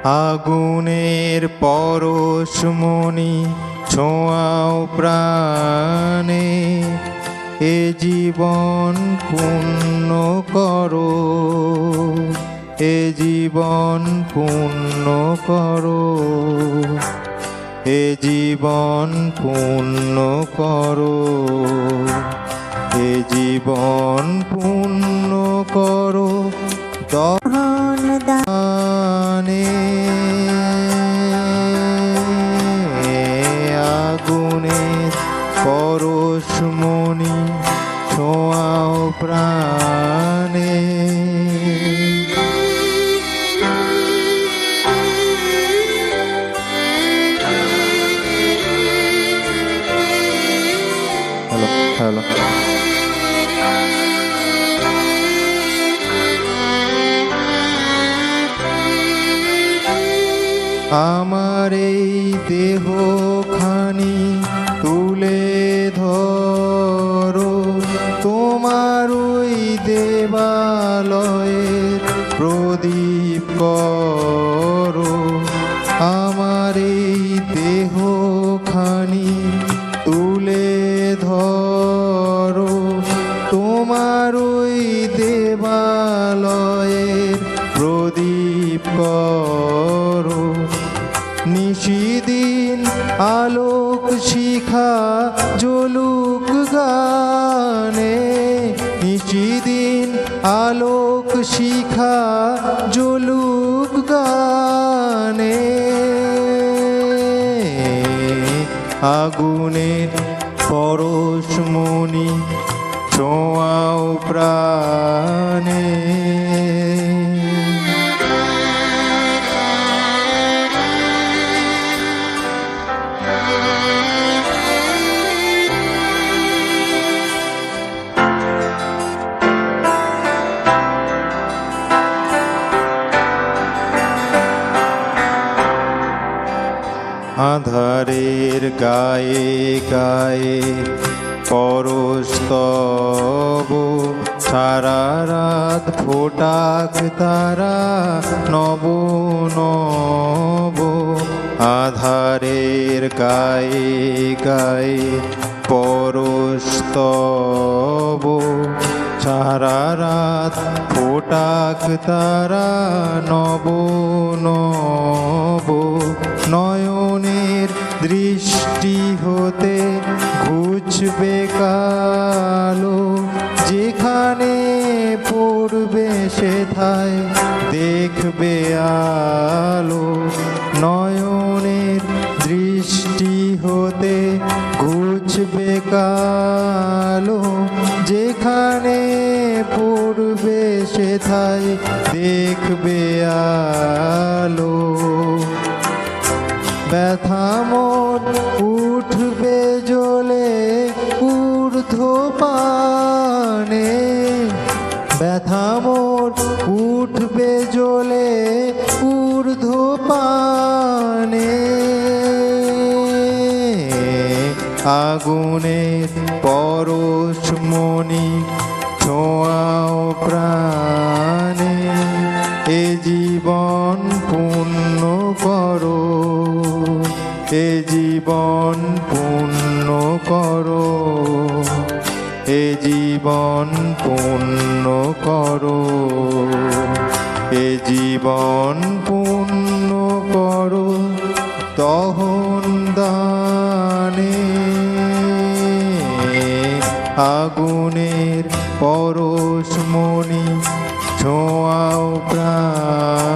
আগুনের পরশমণি ছোঁয়াও প্রাণে, এ জীবন পূর্ণ করো, এ জীবন পূর্ণ করো, এ জীবন পূর্ণ করো, এ জীবন পূর্ণ করো দহন দানে। আগুনের পরশমণি ছোঁয়াও প্রাণে, হ্যালো আমার এই দেহখানি তুলে ধরো, তোমার ওই দেবালয়ের প্রদীপ করো। আমার এই দেহখানি তুলে ধরো, তোমার ওই দেবালয়ের প্রদীপ করো। নিশিদিন আলোক শিখা জ্বলুক গানে, নিশিদিন আলোক শিখা জ্বলুক গানে। আগুনের পরশমণি ছোঁয়াও প্রাণে, আধারের গায়ে গায়ে পরশ তব, সারা রাত ফোটাক তারা নব নব। আধারের গায়ে গায়ে পরশ তব, সারা রাত ফোটাক তারা নব নব। নয়নের দৃষ্টি হতে ঘুচবে কালো, যেখানে পড়বে সেথায় দেখবে আলো। নয়নের দৃষ্টি হতে ঘুচবে কালো, যেখানে পড়বে সেথায় দেখবে আলো। ব্যথা মোর উঠবে জ্বলে ঊর্ধ্বপানে, ব্যথা মোর উঠবে জ্বলে ঊর্ধ্বপানে। আগুনের পরশমণি ছোঁয়াও প্রাণে, এ জীবন পূর্ণ করো, এ জীবন পূর্ণ করো, এ জীবন পূর্ণ করো, এ জীবন পূর্ণ করো দহন দানে। আগুনের পরশমণি ছোঁয়াও প্রাণ।